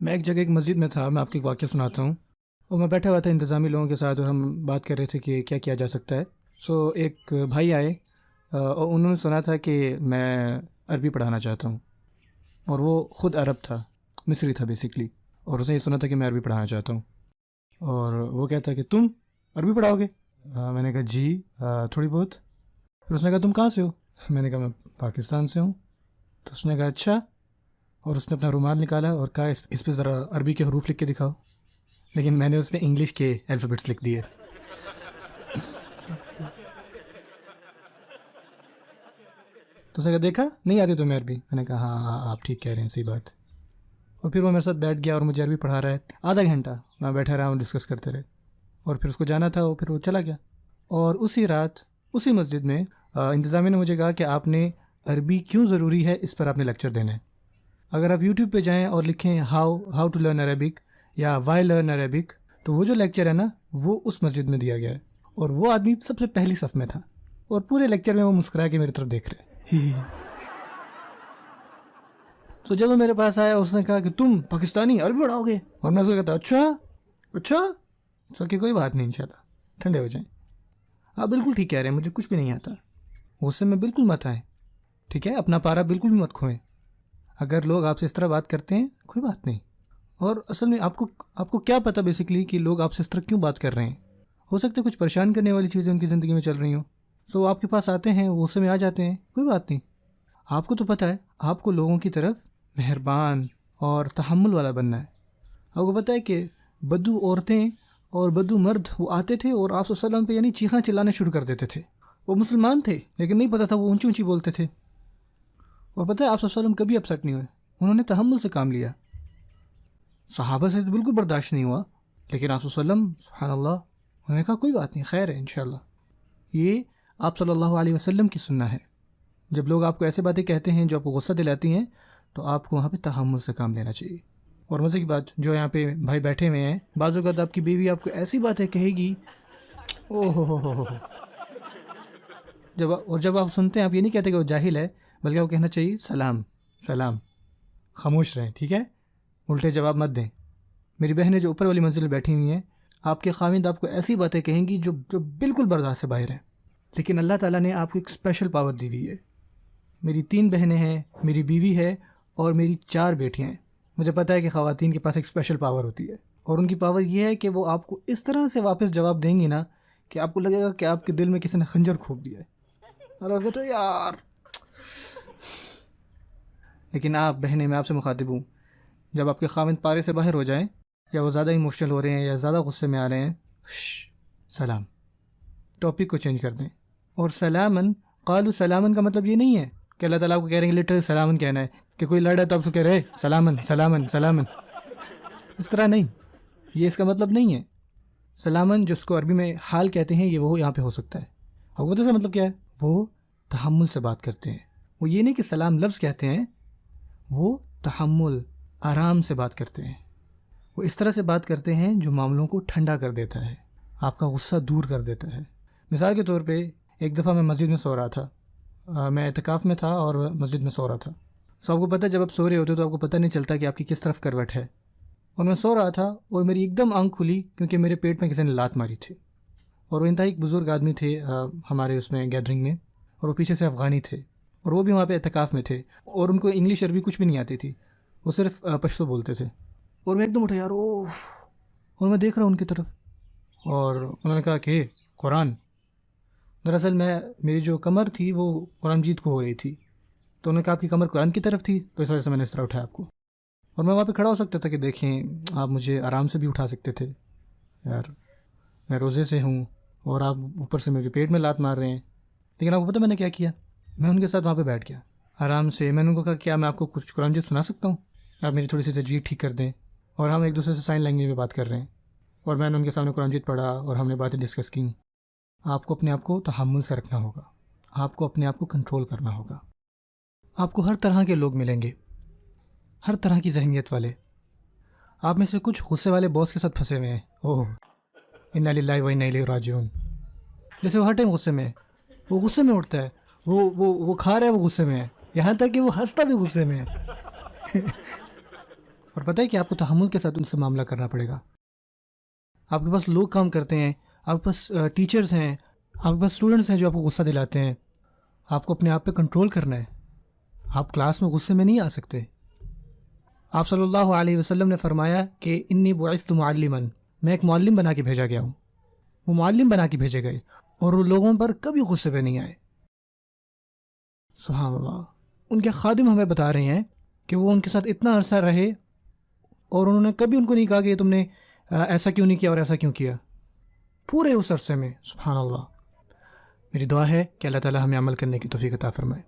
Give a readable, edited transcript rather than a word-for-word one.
میں ایک جگہ ایک مسجد میں تھا. میں آپ کو ایک واقعہ سناتا ہوں. اور میں بیٹھا ہوا تھا انتظامی لوگوں کے ساتھ اور ہم بات کر رہے تھے کہ کیا کیا جا سکتا ہے. ایک بھائی آئے اور انہوں نے سنا تھا کہ میں عربی پڑھانا چاہتا ہوں. اور وہ خود عرب تھا، مصری تھا بیسکلی. اور اس نے یہ سنا تھا کہ میں عربی پڑھانا چاہتا ہوں. اور وہ کہتا ہے کہ تم عربی پڑھاؤ گے؟ میں نے کہا جی تھوڑی بہت. پھر اس نے کہا تم کہاں سے ہو؟ میں نے کہا میں پاکستان سے ہوں. تو اس نے کہا اچھا. اور اس نے اپنا رومال نکالا اور کہا اس پہ ذرا عربی کے حروف لکھ کے دکھاؤ. لیکن میں نے اس پہ انگلش کے الفابیٹس لکھ دیے. تو اس نے کہا دیکھا نہیں آتی تمہیں عربی؟ میں نے کہا ہاں آپ ٹھیک کہہ رہے ہیں، صحیح بات. اور پھر وہ میرے ساتھ بیٹھ گیا اور مجھے عربی پڑھا رہا ہے. آدھا گھنٹہ میں بیٹھا رہا ہوں، ڈسکس کرتے رہے. اور پھر اس کو جانا تھا، پھر وہ چلا گیا. اور اسی رات اسی مسجد میں انتظامیہ نے مجھے کہا کہ آپ نے عربی کیوں ضروری ہے اس پر آپ نے لیکچر دینا ہے. اگر آپ یوٹیوب پہ جائیں اور لکھیں ہاؤ ٹو لرن عربک یا وائی لرن عربک، تو وہ جو لیکچر ہے نا وہ اس مسجد میں دیا گیا ہے. اور وہ آدمی سب سے پہلی صف میں تھا اور پورے لیکچر میں وہ مسکرا کے میری طرف دیکھ رہے. تو جب وہ میرے پاس آیا اس نے کہا کہ تم پاکستانی عربی پڑھاؤ گے؟ اور میں اس کو کہتا اچھا سر کہ کوئی بات نہیں، انشاءاللہ ٹھنڈے ہو جائیں. آپ بالکل ٹھیک کہہ رہے ہیں، مجھے کچھ بھی نہیں آتا. غصے میں بالکل مت آئیں، ٹھیک ہے؟ اپنا پارا بالکل بھی مت کھوئیں. اگر لوگ آپ سے اس طرح بات کرتے ہیں کوئی بات نہیں. اور اصل میں آپ کو کیا پتہ بیسکلی کہ لوگ آپ سے اس طرح کیوں بات کر رہے ہیں. ہو سکتا ہے کچھ پریشان کرنے والی چیزیں ان کی زندگی میں چل رہی ہوں. سو آپ کے پاس آتے ہیں، وہ غصے میں آ جاتے ہیں، کوئی بات نہیں. آپ کو تو پتہ ہے آپ کو لوگوں کی طرف مہربان اور تحمل والا بننا ہے. آپ کو پتہ ہے کہ بدو عورتیں اور بدو مرد وہ آتے تھے اور آپ صلی اللہ علیہ وسلم پہ یعنی چیخاں چلانا شروع کر دیتے تھے. وہ مسلمان تھے لیکن نہیں پتہ تھا، وہ اونچی اونچی بولتے تھے. اور پتہ ہے آپ صلی اللہ علیہ وسلم کبھی اپسٹ نہیں ہوئے، انہوں نے تحمل سے کام لیا. صحابہ سے تو بالکل برداشت نہیں ہوا، لیکن آپ صلی اللہ علیہ وسلم سبحان اللہ انہوں نے کہا کوئی بات نہیں، خیر ہے انشاءاللہ. یہ آپ صلی اللہ علیہ وسلم کی سنت ہے. جب لوگ آپ کو ایسے باتیں کہتے ہیں جو آپ کو غصہ دلاتی ہیں تو آپ کو وہاں پہ تحمل سے کام لینا چاہیے. اور مزے کی بات، جو یہاں پہ بھائی بیٹھے ہوئے ہیں، بعض اوقات آپ کی بیوی آپ کو ایسی باتیں کہے گی ہو. جب آپ سنتے ہیں آپ یہ نہیں کہتے کہ وہ جاہل ہے، بلکہ وہ کہنا چاہیے سلام. خاموش رہیں، ٹھیک ہے؟ الٹے جواب مت دیں. میری بہنیں جو اوپر والی منزل میں بیٹھی ہوئی ہیں، آپ کے خاوند آپ کو ایسی باتیں کہیں گی جو بالکل برداشت سے باہر ہیں. لیکن اللہ تعالیٰ نے آپ کو ایک اسپیشل پاور دی ہوئی ہے. میری 3 بہنیں ہیں، میری بیوی ہے اور میری 4 بیٹیاں ہیں. مجھے پتہ ہے کہ خواتین کے پاس ایک اسپیشل پاور ہوتی ہے، اور ان کی پاور یہ ہے کہ وہ آپ کو اس طرح سے واپس جواب دیں گی نا کہ آپ کو لگے گا کہ آپ کے دل میں کسی نے خنجر کھوپ دیا ہے. اور آپ کہتے ہو یار. لیکن آپ بہنیں، میں آپ سے مخاطب ہوں، جب آپ کے خاوند پارے سے باہر ہو جائیں یا وہ زیادہ ایموشنل ہو رہے ہیں یا زیادہ غصے میں آ رہے ہیں، سلام. ٹاپک کو چینج کر دیں. اور سلامن قالوا سلامن کا مطلب یہ نہیں ہے کہ اللہ تعالیٰ کو کہہ رہے ہیں لٹرل سلامن کہنا ہے کہ کوئی لڑ ہے تو آپ سے کہہ رہے سلامن. اس طرح نہیں، یہ اس کا مطلب نہیں ہے. سلامن جس کو عربی میں حال کہتے ہیں، یہ وہ یہاں پہ ہو سکتا ہے. آپ کو پتہ ہے مطلب کیا ہے؟ وہ تحمل سے بات کرتے ہیں. وہ یہ نہیں کہ سلام لفظ کہتے ہیں، وہ تحمل آرام سے بات کرتے ہیں. وہ اس طرح سے بات کرتے ہیں جو معاملوں کو ٹھنڈا کر دیتا ہے، آپ کا غصہ دور کر دیتا ہے. مثال کے طور پہ ایک دفعہ میں مسجد میں سو رہا تھا. میں اعتکاف میں تھا اور مسجد میں سو رہا تھا. آپ کو پتہ ہے جب آپ سو رہے ہوتے تو آپ کو پتہ نہیں چلتا کہ آپ کی کس طرف کروٹ ہے. اور میں سو رہا تھا اور میری ایک دم آنکھ کھلی کیونکہ میرے پیٹ میں کسی نے لات ماری تھی. اور وہ انتہائی ایک بزرگ آدمی تھے ہمارے اس میں گیدرنگ میں، اور وہ پیچھے سے افغانی تھے اور وہ بھی وہاں پہ اعتکاف میں تھے. اور ان کو انگلش عربی کچھ بھی نہیں آتی تھی، وہ صرف پشتو بولتے تھے. اور میں ایک دم اٹھا یار اور میں دیکھ رہا ہوں ان کی طرف. اور انہوں نے کہا کہ قرآن. دراصل میری جو کمر تھی وہ قرآن مجید کو ہو رہی تھی، تو انہوں نے کہا آپ کی کمر قرآن کی طرف تھی، تو اس وجہ سے میں نے اس طرح اٹھایا آپ کو. اور میں وہاں پہ کھڑا ہو سکتا تھا کہ دیکھیں آپ مجھے آرام سے بھی اٹھا سکتے تھے. یار میں روزے سے ہوں اور آپ اوپر سے میرے پیٹ میں لات مار رہے ہیں. لیکن آپ کو پتہ میں نے کیا کیا؟ میں ان کے ساتھ وہاں پہ بیٹھ گیا آرام سے. میں نے ان کو کہا کیا میں آپ کو کچھ قرآن مجید سنا سکتا ہوں؟ آپ میری تھوڑی سی تجوید ٹھیک کر دیں. اور ہم ایک دوسرے سے سائن لینگویج میں بات کر رہے ہیں، اور میں نے ان کے سامنے قرآن مجید پڑھا اور ہم نے باتیں ڈسکس کی. آپ کو اپنے آپ کو تحمل سے رکھنا ہوگا، آپ کو اپنے آپ کو کنٹرول کرنا ہوگا. آپ کو ہر طرح کے لوگ ملیں گے، ہر طرح کی ذہنیت والے. آپ میں سے کچھ غصے والے باس کے ساتھ پھنسے ہوئے ہیں. انا للہ و انا الیہ راجعون. جیسے وہ ہر ٹائم غصے میں ہے، وہ غصے میں اٹھتا ہے، وہ کھا رہا ہے، وہ غصے میں ہے، یہاں تک کہ وہ ہنستا بھی غصے میں ہے. اور پتہ ہے کہ آپ کو تحمل کے ساتھ ان سے معاملہ کرنا پڑے گا. آپ کے پاس لوگ کام کرتے ہیں، آپ کے پاس ٹیچرز ہیں، آپ کے پاس اسٹوڈنٹس ہیں جو آپ کو غصہ دلاتے ہیں. آپ کو اپنے آپ پہ کنٹرول کرنا ہے. آپ کلاس میں غصے میں نہیں آ سکتے. آپ صلی اللہ علیہ وسلم نے فرمایا کہ انی بعثت معلما، میں ایک معلم بنا کے بھیجا گیا ہوں. وہ معلم بنا کے بھیجے گئے اور وہ لوگوں پر کبھی غصے پہ نہیں آئے. سبحان اللہ. ان کے خادم ہمیں بتا رہے ہیں کہ وہ ان کے ساتھ اتنا عرصہ رہے اور انہوں نے کبھی ان کو نہیں کہا کہ تم نے ایسا کیوں نہیں کیا اور ایسا کیوں کیا، پورے اس عرصے میں. سبحان اللہ. میری دعا ہے کہ اللہ تعالی ہمیں عمل کرنے کی توفیق عطا فرمائے.